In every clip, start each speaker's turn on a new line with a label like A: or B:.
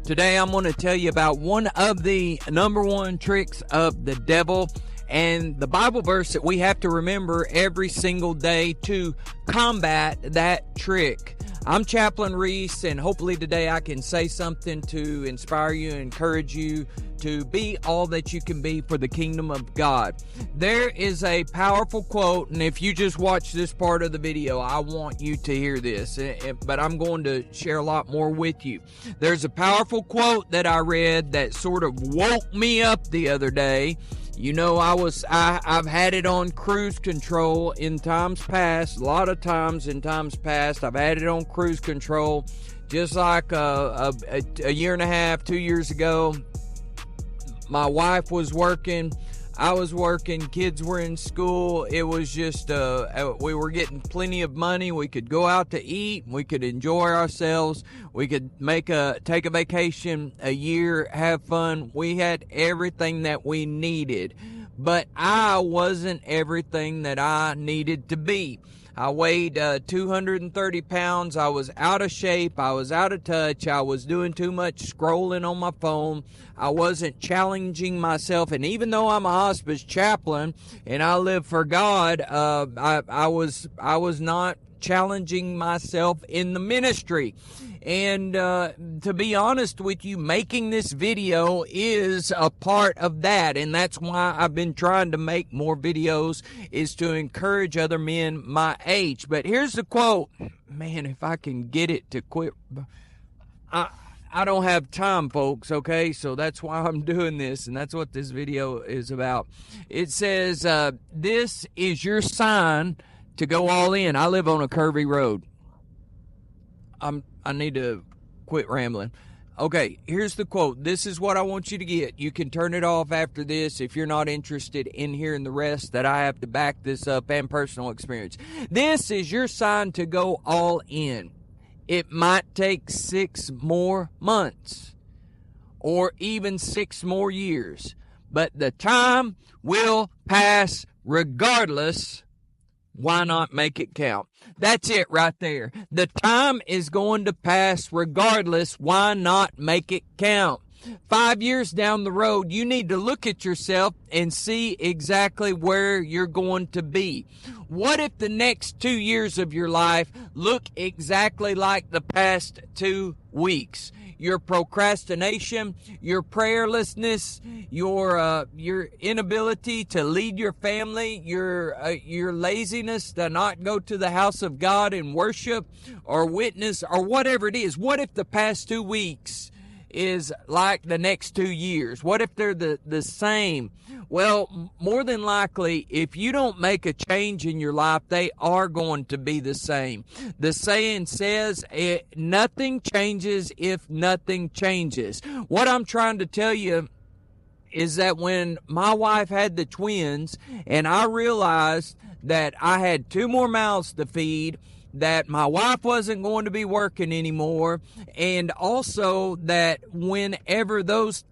A: Today I'm going to tell you about one of the number one tricks of the devil and the Bible verse that we have to remember every single day to combat that trick. I'm Chaplain Reese, and hopefully today I can say something to inspire you and encourage you to be all that you can be for the kingdom of God. There is a powerful quote, and if you just watch this part of the video, I want you to hear this, but I'm going to share a lot more with you. There's a powerful quote that I read that sort of woke me up the other day. You know, I've had it on cruise control in times past. A lot of times in times past, I've had it on cruise control. Just like a year and a half, 2 years ago, my wife was working, I was working, kids were in school. It was just, we were getting plenty of money. We could go out to eat. We could enjoy ourselves. We could take a vacation a year, have fun. We had everything that we needed. But I wasn't everything that I needed to be. I weighed 230 pounds. I was out of shape. I was out of touch. I was doing too much scrolling on my phone. I wasn't challenging myself. And even though I'm a hospice chaplain and I live for God, I was not challenging myself in the ministry. And to be honest with you, making this video is a part of that, and that's why I've been trying to make more videos, is to encourage other men my age. But here's the quote. Man, if I can get it to quit. I don't have time, folks, okay? So that's why I'm doing this, and that's what this video is about. It says, this is your sign to go all in. I live on a curvy road. I need to quit rambling. Okay, here's the quote. This is what I want you to get. You can turn it off after this if you're not interested in hearing the rest that I have to back this up and personal experience. This is your sign to go all in. It might take 6 more months or even 6 more years, but the time will pass regardless. Why not make it count? That's it right there. The time is going to pass regardless. Why not make it count? 5 years down the road, you need to look at yourself and see exactly where you're going to be. What if the next 2 years of your life look exactly like the past 2 weeks? Your procrastination, your prayerlessness, your inability to lead your family, your laziness to not go to the house of God and worship or witness or whatever it is. What if the past 2 weeks is like the next 2 years? What if they're the same? Well, more than likely, if you don't make a change in your life, they are going to be the same. The saying says, nothing changes if nothing changes. What I'm trying to tell you is that when my wife had the twins and I realized that I had 2 more mouths to feed, that my wife wasn't going to be working anymore, and also that whenever those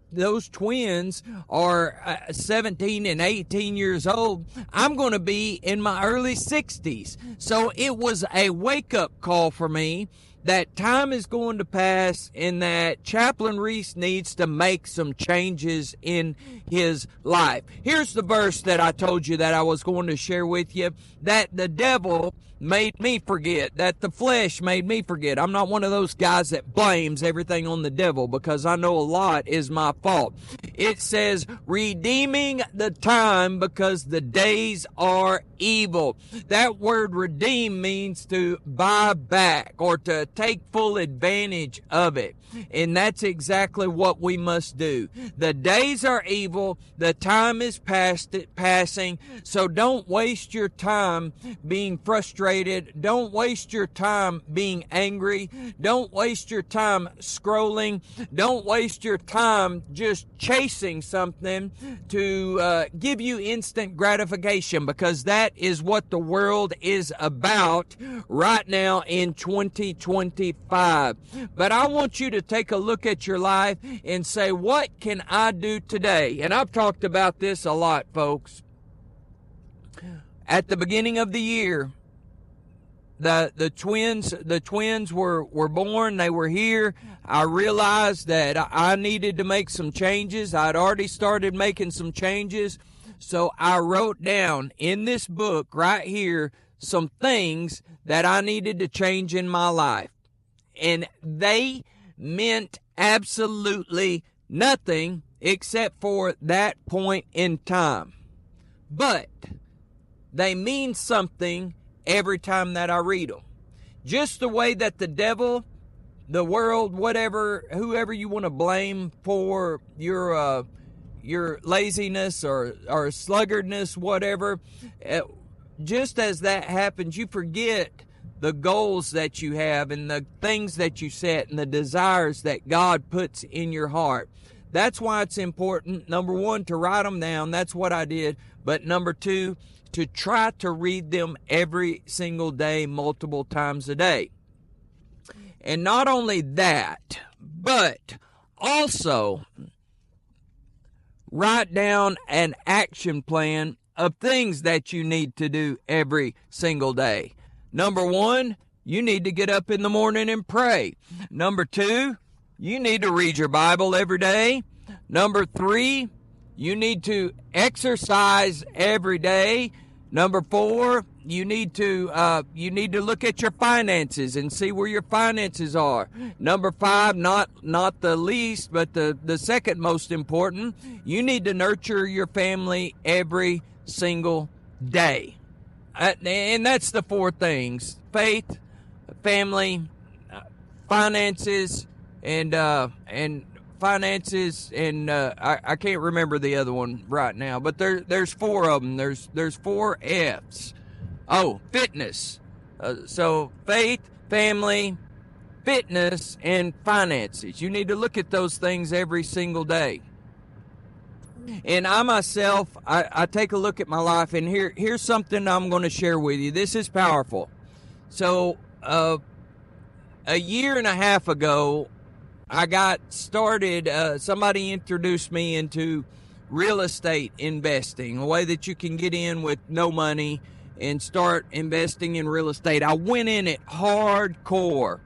A: twins are 17 and 18 years old, I'm going to be in my early 60s. So it was a wake-up call for me that time is going to pass and that Chaplain Reese needs to make some changes in his life. Here's the verse that I told you that I was going to share with you, that the devil made me forget, that the flesh made me forget. I'm not one of those guys that blames everything on the devil, because I know a lot is my fault. It says, redeeming the time because the days are evil. That word redeem means to buy back or to take full advantage of it. And that's exactly what we must do. The days are evil. The time is passing. So don't waste your time being frustrated. Don't waste your time being angry. Don't waste your time scrolling. Don't waste your time just chasing something to give you instant gratification, because that is what the world is about right now in 2025. But I want you to take a look at your life and say, what can I do today? And I've talked about this a lot, folks. At the beginning of the year, the twins were born. They were here. I realized that I needed to make some changes. I'd already started making some changes. So I wrote down in this book right here some things that I needed to change in my life. And they meant absolutely nothing except for that point in time. But they mean something every time that I read them. Just the way that the devil, the world, whatever, whoever you want to blame for your laziness or sluggardness, whatever, just as that happens, you forget the goals that you have and the things that you set and the desires that God puts in your heart. That's why it's important, number one, to write them down. That's what I did. But number two, to try to read them every single day, multiple times a day. And not only that, but also write down an action plan of things that you need to do every single day. Number one, you need to get up in the morning and pray. Number two, you need to read your Bible every day. Number three, you need to exercise every day. Number four, you need to look at your finances and see where your finances are. Number five, not the least, but the second most important, you need to nurture your family every single day. And that's the four things: faith, family, finances, and finances, and I can't remember the other one right now, but there's four of them. There's four F's. Oh, fitness. So faith, family, fitness, and finances. You need to look at those things every single day. And I myself, I take a look at my life, and here's something I'm going to share with you. This is powerful. So a year and a half ago, I got started, somebody introduced me into real estate investing, a way that you can get in with no money and start investing in real estate. I went in it hardcore,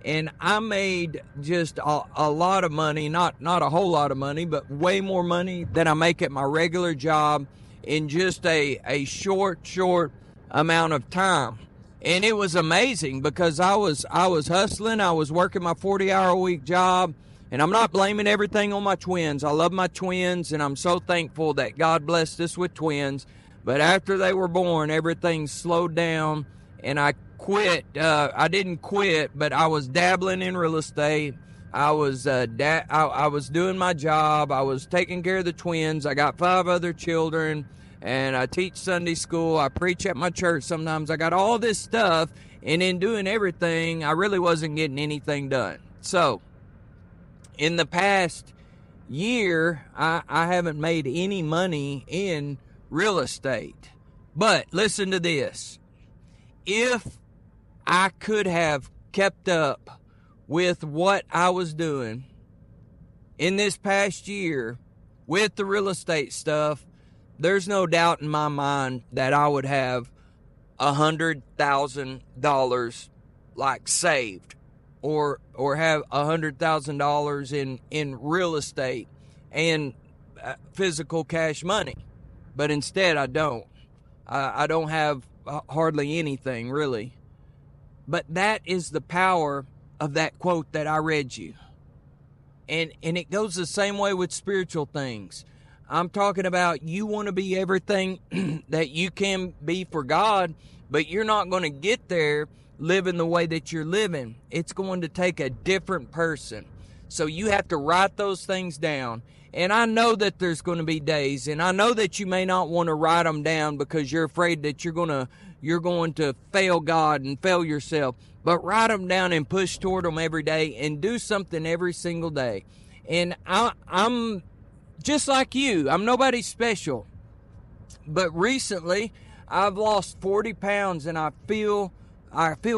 A: and I made just a lot of money, not a whole lot of money, but way more money than I make at my regular job in just a short amount of time. And it was amazing because I was hustling. I was working my 40-hour-a-week job, and I'm not blaming everything on my twins. I love my twins, and I'm so thankful that God blessed us with twins. But after they were born, everything slowed down, and I quit. I didn't quit, but I was dabbling in real estate. I was doing my job. I was taking care of the twins. I got 5 other children. And I teach Sunday school. I preach at my church sometimes. I got all this stuff. And in doing everything, I really wasn't getting anything done. So, in the past year, I haven't made any money in real estate. But listen to this. If I could have kept up with what I was doing in this past year with the real estate stuff, there's no doubt in my mind that I would have $100,000 like saved, or have $100,000 in real estate and physical cash money. But instead, I don't. I don't have hardly anything really. But that is the power of that quote that I read you, and it goes the same way with spiritual things. I'm talking about you want to be everything that you can be for God, but you're not going to get there living the way that you're living. It's going to take a different person. So you have to write those things down. And I know that there's going to be days, and I know that you may not want to write them down because you're afraid that you're going to fail God and fail yourself. But write them down and push toward them every day and do something every single day. And I'm just like you. I'm nobody special. But recently, I've lost 40 pounds and I feel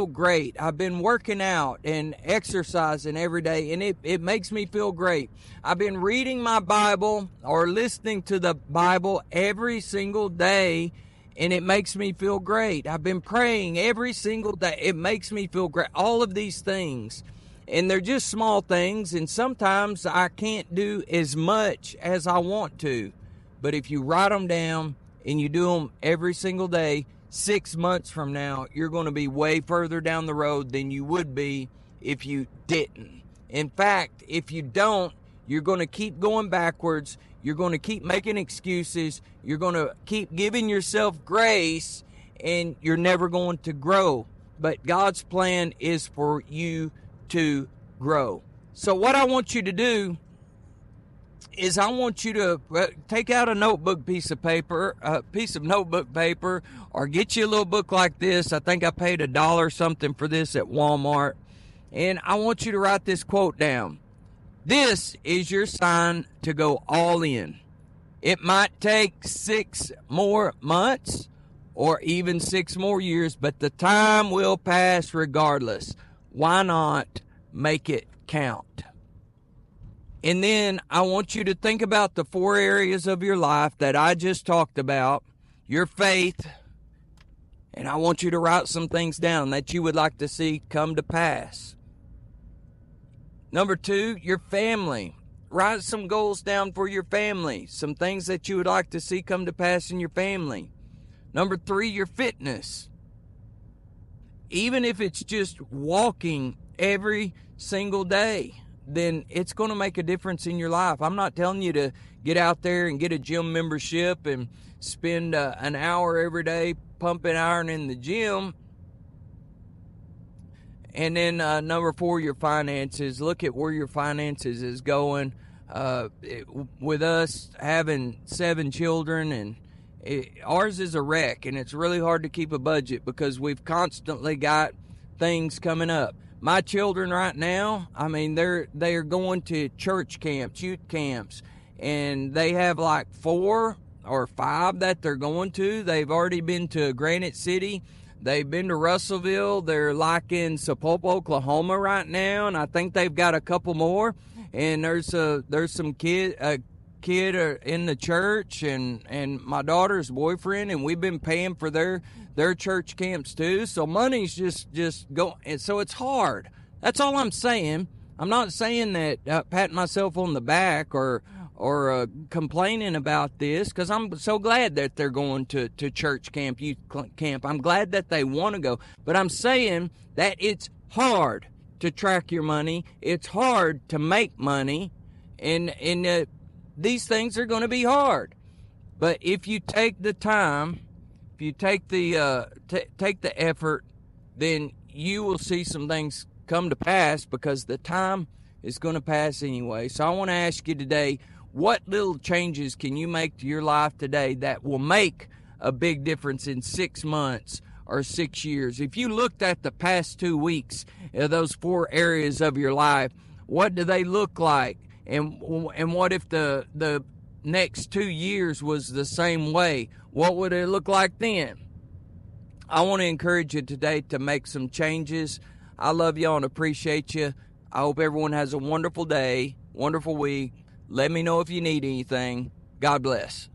A: great. I've been working out and exercising every day, and it makes me feel great. I've been reading my Bible or listening to the Bible every single day, and it makes me feel great. I've been praying every single day. It makes me feel great. All of these things, and they're just small things, and sometimes I can't do as much as I want to. But if you write them down and you do them every single day, 6 months from now, you're going to be way further down the road than you would be if you didn't. In fact, if you don't, you're going to keep going backwards. You're going to keep making excuses. You're going to keep giving yourself grace, and you're never going to grow. But God's plan is for you to grow. So what I want you to do is I want you to take out a notebook piece of notebook paper, or get you a little book like this. I think I paid $1 something for this at Walmart. And I want you to write this quote down. This is your sign to go all in. It might take 6 more months or even 6 more years, but the time will pass regardless. Why not make it count? And then I want you to think about the 4 areas of your life that I just talked about. Your faith. And I want you to write some things down that you would like to see come to pass. Number 2, your family. Write some goals down for your family. Some things that you would like to see come to pass in your family. Number 3, your fitness. Even if it's just walking every single day, then it's going to make a difference in your life. I'm not telling you to get out there and get a gym membership and spend an hour every day pumping iron in the gym. And then number 4, your finances. Look at where your finances is going. With us having 7 children, and ours is a wreck, and it's really hard to keep a budget because we've constantly got things coming up. My children right now, I mean, they are going to church camps, youth camps, and they have like 4 or 5 that they're going to. They've already been to Granite City. They've been to Russellville. They're like in Sapulpa, Oklahoma right now, and I think they've got a couple more. And there's some kid in the church, and my daughter's boyfriend, and we've been paying for their church camps too. So money's just go, and so it's hard. That's all I'm saying. I'm not saying that patting myself on the back or complaining about this, because I'm so glad that they're going to church camp, youth camp. I'm glad that they want to go, but I'm saying that it's hard to track your money. It's hard to make money, and these things are going to be hard. But if you take the time, if you take the effort, then you will see some things come to pass, because the time is going to pass anyway. So I want to ask you today, what little changes can you make to your life today that will make a big difference in 6 months or 6 years? If you looked at the past 2 weeks, those 4 areas of your life, what do they look like? And what if the next 2 years was the same way? What would it look like then? I want to encourage you today to make some changes. I love y'all and appreciate you. I hope everyone has a wonderful day, wonderful week. Let me know if you need anything. God bless.